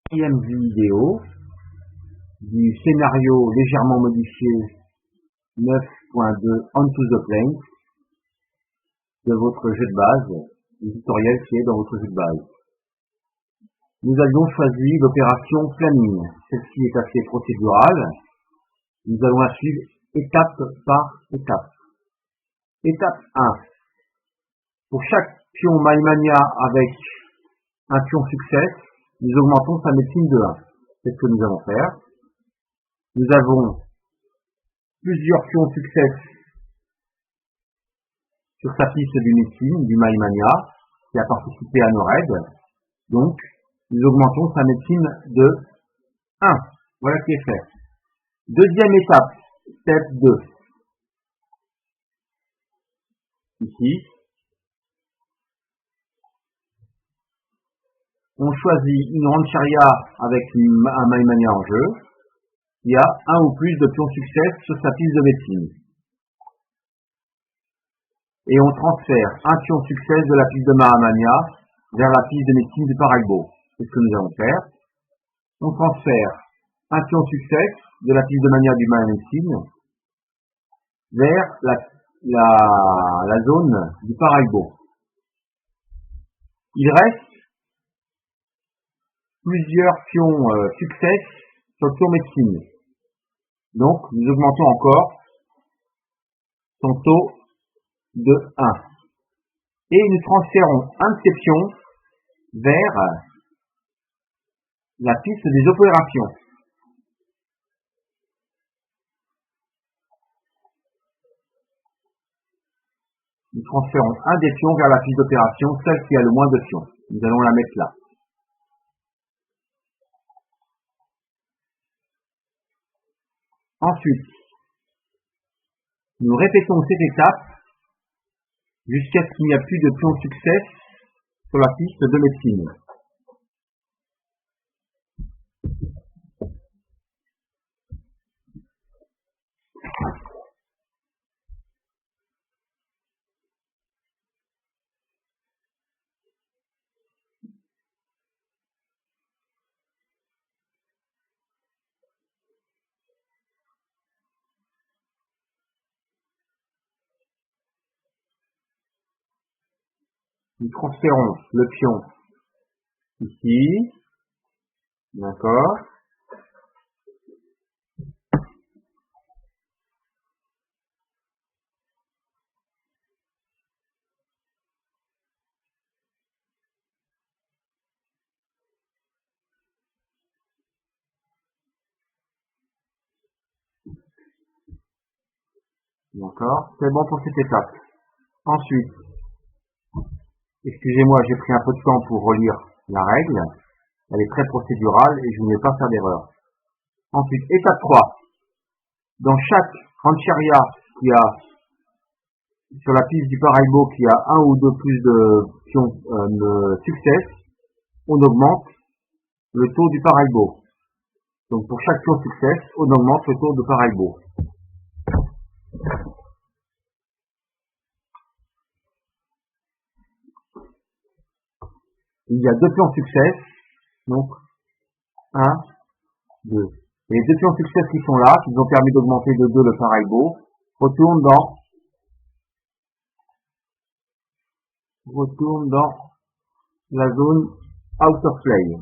Quatrième vidéo du scénario légèrement modifié 9.2 Onto the Plains de votre jeu de base, le tutoriel qui est dans votre jeu de base. Nous avions choisi l'opération planning. Celle-ci est assez procédurale. Nous allons la suivre étape par étape. Étape 1. Pour chaque pion MyMania avec un pion succès, nous augmentons sa médecine de 1. C'est ce que nous allons faire. Nous avons plusieurs pions succès sur sa piste du médecine, du MyMania, qui a participé à nos raids. Donc, nous augmentons sa médecine de 1. Voilà qui est fait. Deuxième étape, step 2. Ici, on choisit une rancheria avec un MyMania en jeu, qui a un ou plus de pions succès sur sa piste de médecine. Et on transfère un pion succès de la piste de MyMania vers la piste de médecine du Paraibo. C'est ce que nous allons faire. On transfère un pion succès de la piste de mania du MyMédecine vers la zone du Paraibo. Il reste plusieurs pions succès sur le pion médecine. Donc, nous augmentons encore son taux de 1. Et nous transférons un de ces pions vers la piste des opérations. Nous transférons un des pions vers la piste d'opération, celle qui a le moins de pions. Nous allons la mettre là. Ensuite, nous répétons cette étape jusqu'à ce qu'il n'y a plus de pions succès sur la piste de médecine. Nous transférons le pion ici, d'accord. D'accord, c'est bon pour cette étape. Ensuite, excusez-moi, j'ai pris un peu de temps pour relire la règle. Elle est très procédurale et je ne vais pas faire d'erreur. Ensuite, étape 3. Dans chaque rancheria qui a, sur la piste du Paraibo, qui a un ou deux plus de pions de succès, on augmente le taux du Paraibo. Donc pour chaque pion succès, on augmente le taux de Paraibo. Il y a deux pions succès, donc 1, 2. Et les deux pions succès qui sont là, qui nous ont permis d'augmenter de 2 le Paraibo, retournent dans la zone out of play.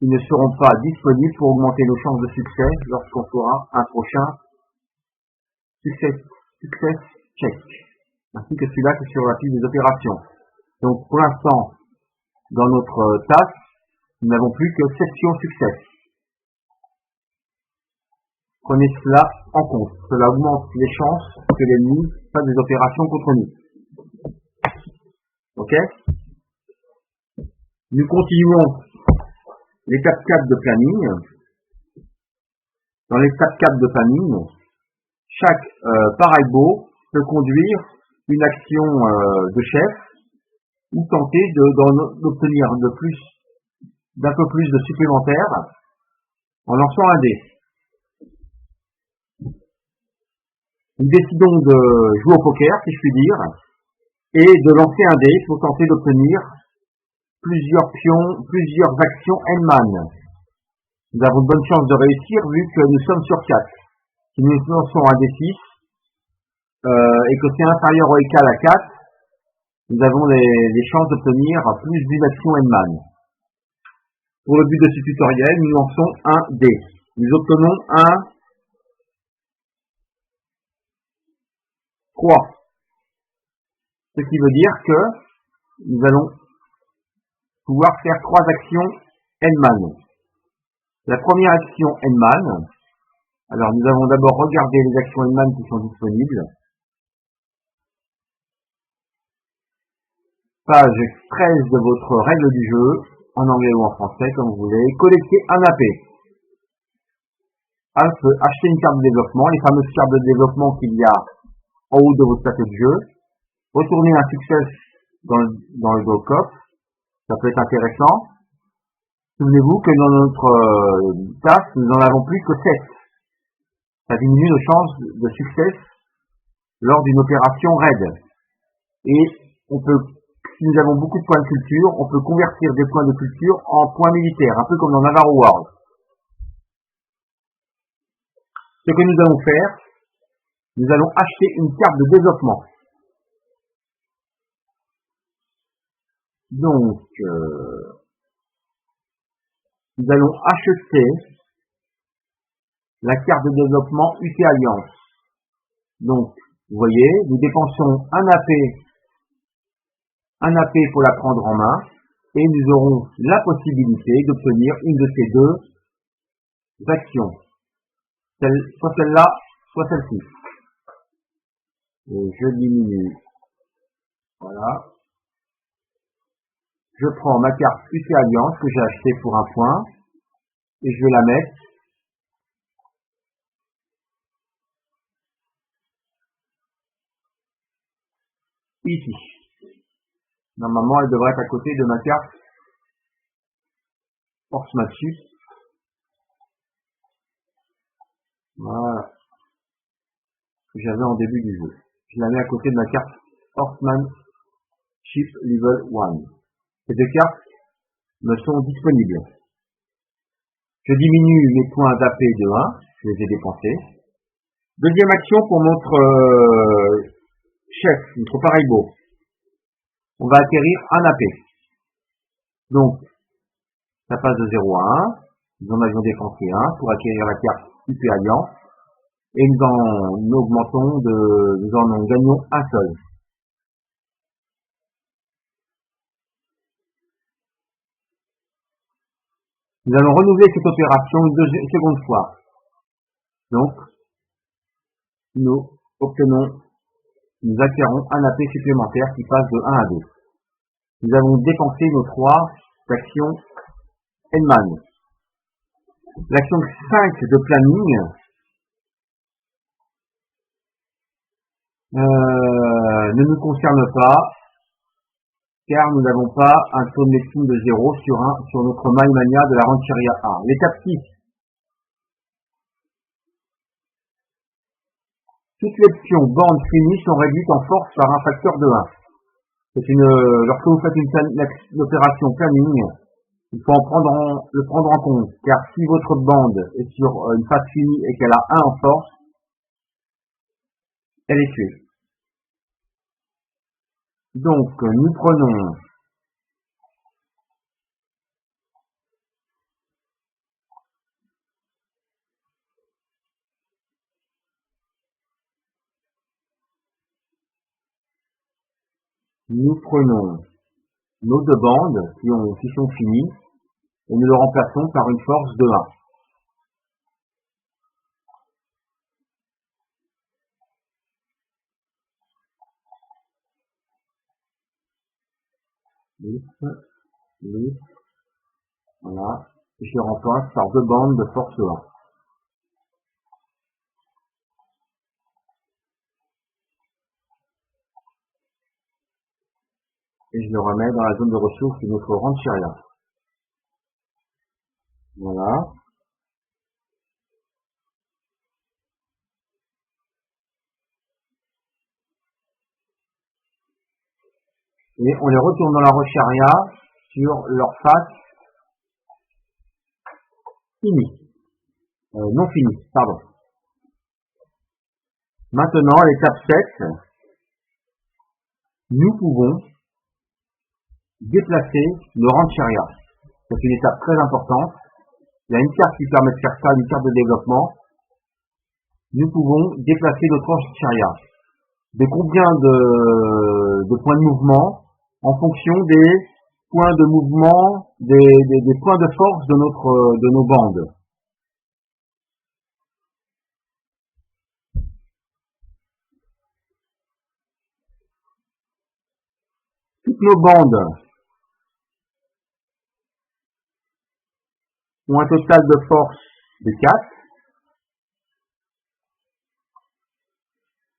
Ils ne seront pas disponibles pour augmenter nos chances de succès lorsqu'on fera un prochain success check, ainsi que celui-là qui est sur la piste des opérations. Donc pour l'instant, dans notre tasse, nous n'avons plus que 7 pions succès. Prenez cela en compte. Cela augmente les chances que l'ennemi fasse des opérations contre nous. Ok? Nous continuons l'étape 4 de planning. Dans l'étape 4 de planning, chaque Paraibo peut conduire une action de chef ou tenter d'obtenir d'un peu plus de supplémentaire en lançant un dé. Nous décidons de jouer au poker, si je puis dire, et de lancer un dé pour tenter d'obtenir plusieurs pions, plusieurs actions N-man. Nous avons de bonnes chances de réussir vu que nous sommes sur 4. Si nous lançons un D6 et que c'est inférieur ou égal à 4, nous avons les chances d'obtenir plus d'une action N-man. Pour le but de ce tutoriel, nous lançons un dé. Nous obtenons un 3. Ce qui veut dire que nous allons pouvoir faire 3 actions N-man. La première action N-man, alors nous avons d'abord regardé les actions N-man qui sont disponibles. Page 13 de votre règle du jeu, en anglais ou en français, comme vous voulez. Collecter un AP. Acheter une carte de développement, les fameuses cartes de développement qu'il y a en haut de votre plateau de jeu. Retourner un succès dans le go-cop. Ça peut être intéressant. Souvenez-vous que dans notre tasse, nous n'en avons plus que 7. Ça diminue nos chances de succès lors d'une opération raid. Et si nous avons beaucoup de points de culture, on peut convertir des points de culture en points militaires, un peu comme dans Navarro World. Ce que nous allons faire, nous allons acheter une carte de développement. Donc, nous allons acheter la carte de développement UT Alliance. Donc, vous voyez, nous dépensons un AP pour la prendre en main, et nous aurons la possibilité d'obtenir une de ces deux actions. Soit celle-là, soit celle-ci. Et je diminue. Voilà. Je prends ma carte UT Alliance que j'ai achetée pour un point, et je vais la mettre ici. Normalement, elle devrait être à côté de ma carte Horsemanship. Voilà. Que j'avais en début du jeu. Je la mets à côté de ma carte Horsemanship Level 1. Ces deux cartes me sont disponibles. Je diminue mes points d'AP de 1. Je les ai dépensés. Deuxième action pour notre chef, notre pareil-beau. On va acquérir un AP. Donc, ça passe de 0 à 1. Nous en avions dépensé 1 pour acquérir la carte UP Alliance. Et nous en gagnons un seul. Nous allons renouveler cette opération une seconde fois. Donc, nous acquérons un AP supplémentaire qui passe de 1 à 2. Nous avons dépensé nos 3 actions N-man. L'action 5 de planning ne nous concerne pas, car nous n'avons pas un taux de médecine de 0 sur notre Maïmania de la Rancheria 1. L'étape 6. Toutes les pions bandes finies sont réduites en force par un facteur de 1. Lorsque vous faites une opération planning, il faut le prendre en compte, car si votre bande est sur une phase finie et qu'elle a 1 en force, elle est tuée. Donc, nous prenons nos deux bandes qui sont finies et nous le remplaçons par une force de 1. Voilà. Et je le remplace par deux bandes de force 1. Et je le remets dans la zone de ressources de notre Rancheria. Voilà. et on les retourne dans la roche arrière sur leur face finie, non finie, pardon. Maintenant, à l'étape 7, nous pouvons déplacer nos rancheria. C'est une étape très importante. Il y a une carte qui permet de faire ça, une carte de développement. Nous pouvons déplacer notre rancheria. De combien de points de mouvement en fonction des points de mouvement, des points de force de nos bandes. Toutes nos bandes ont un total de force de 4.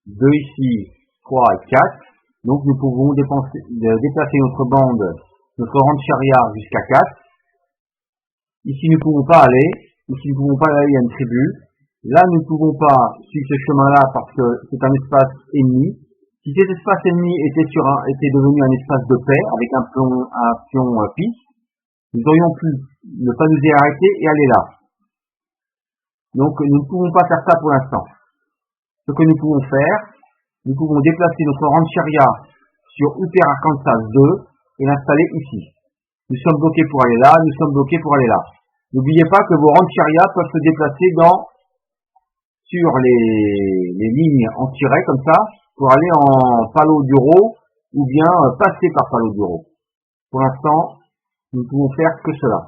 2 ici, 3 et 4. Donc nous pouvons déplacer notre bande, notre rancheria jusqu'à 4. Ici nous ne pouvons pas aller. Ici nous ne pouvons pas aller, il y a une tribu. Là nous ne pouvons pas suivre ce chemin-là parce que c'est un espace ennemi. Si cet espace ennemi était devenu un espace de paix avec un pion piste, nous aurions pu ne pas nous y arrêter et aller là. Donc nous ne pouvons pas faire ça pour l'instant. Ce que nous pouvons faire, nous pouvons déplacer notre rancheria sur Upper Arkansas 2 et l'installer ici. Nous sommes bloqués pour aller là, nous sommes bloqués pour aller là. N'oubliez pas que vos rancheria peuvent se déplacer sur les lignes en tiret comme ça, pour aller en Palo Duro ou bien passer par Palo Duro. Pour l'instant, nous ne pouvons faire que cela.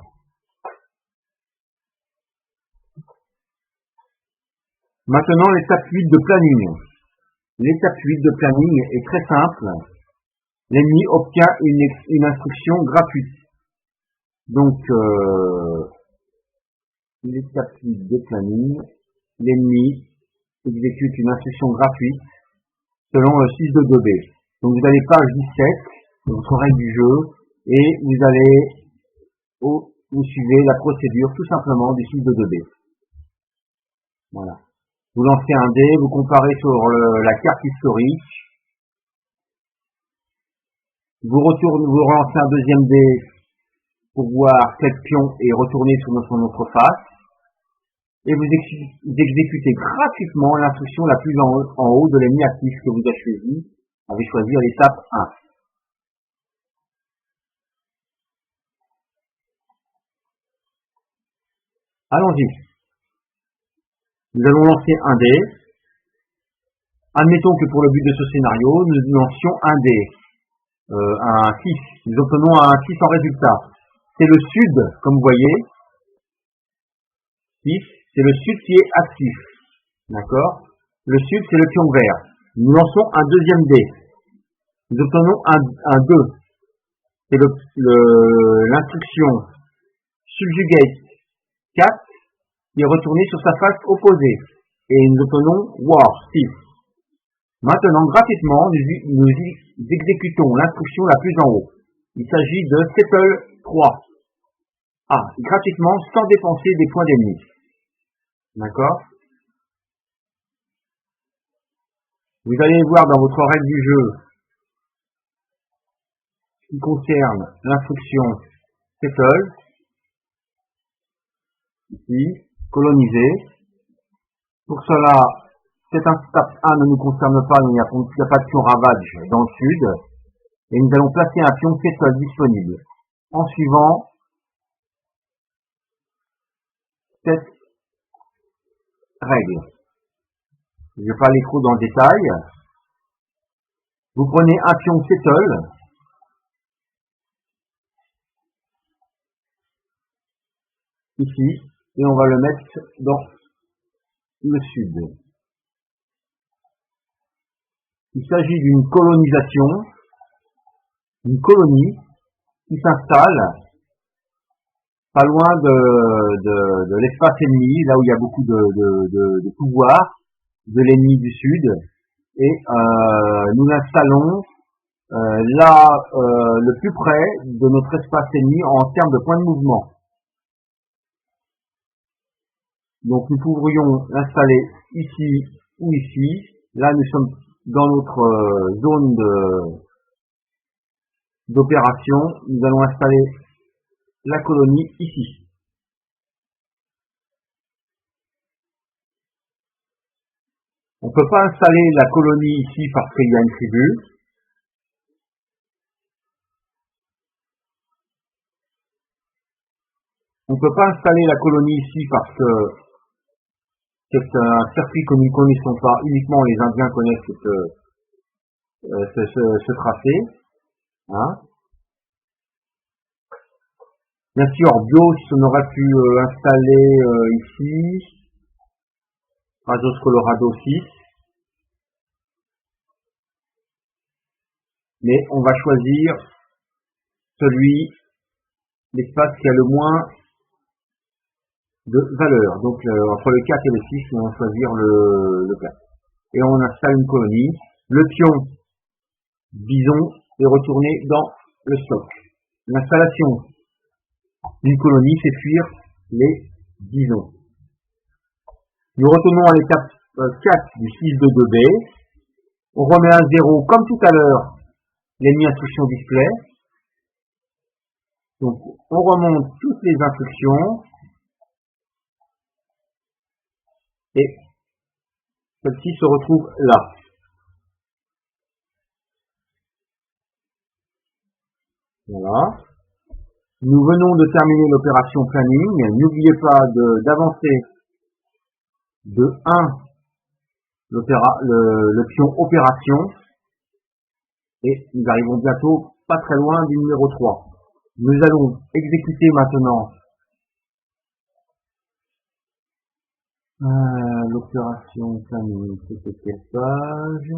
Maintenant, l'étape 8 de planning. L'étape 8 de planning est très simple. L'ennemi obtient une instruction gratuite. Donc, l'étape 8 de planning, l'ennemi exécute une instruction gratuite selon le 622B. Donc vous allez page 17 de votre règle du jeu et vous suivez la procédure tout simplement du 622B. Voilà. Vous lancez un dé, vous comparez sur la carte historique, vous relancez un deuxième dé pour voir quel pion est retourné sur notre face. Et vous exécutez gratuitement l'instruction la plus en haut de l'ennemi actif que vous avez choisi à l'étape 1. Allons-y. Nous allons lancer un dé. Admettons que pour le but de ce scénario, nous lancions un dé, un 6. Nous obtenons un 6 en résultat. C'est le sud, comme vous voyez. 6. C'est le sud qui est actif. D'accord? Le sud, c'est le pion vert. Nous lançons un deuxième dé. Nous obtenons un 2. C'est l'instruction subjugate 4 qui est retournée sur sa face opposée. Et nous obtenons war 6. Maintenant, gratuitement, nous exécutons l'instruction la plus en haut. Il s'agit de settle 3. Gratuitement, sans dépenser des points d'ennemi. D'accord? Vous allez voir dans votre règle du jeu ce qui concerne l'instruction settle, ici, coloniser. Pour cela, cette étape 1 ne nous concerne pas, il n'y a pas de pion ravage dans le sud, et nous allons placer un pion settle disponible. En suivant cette règle. Je ne vais pas aller trop dans le détail. Vous prenez un pion settle. Ici. Et on va le mettre dans le sud. Il s'agit d'une colonisation. Une colonie qui s'installe pas loin de l'espace ennemi, là où il y a beaucoup de pouvoir de l'ennemi du sud, et nous l'installons là le plus près de notre espace ennemi en termes de points de mouvement. Donc nous pourrions l'installer ici ou ici. Là nous sommes dans notre zone d'opération, nous allons installer la colonie ici. On ne peut pas installer la colonie ici parce qu'il y a une tribu. On ne peut pas installer la colonie ici parce que c'est un circuit que nous ne connaissons pas. Uniquement les Indiens connaissent ce tracé. Hein. Bien sûr, BIOS, on aurait pu installer ici, Brazos Colorado 6. Mais on va choisir l'espace qui a le moins de valeur. Donc entre le 4 et le 6, on va choisir le 4. Et on installe une colonie. Le pion bison est retourné dans le stock. L'installation d'une colonie, c'est fuir les bisons. Nous retournons à l'étape 4 du 622B. On remet à 0 comme tout à l'heure l'ennemi instruction display. Donc on remonte toutes les instructions et celle-ci se retrouve là. Voilà. Nous venons de terminer l'opération planning. N'oubliez pas d'avancer de 1 le pion opération. Et nous arrivons bientôt pas très loin du numéro 3. Nous allons exécuter maintenant l'opération planning. C'était quelle page?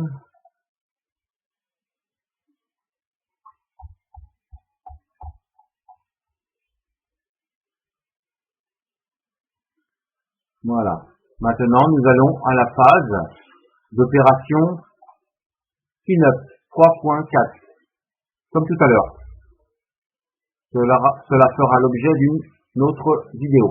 Voilà. Maintenant, nous allons à la phase d'opération cleanup 3.4. Comme tout à l'heure. Cela fera l'objet d'une autre vidéo.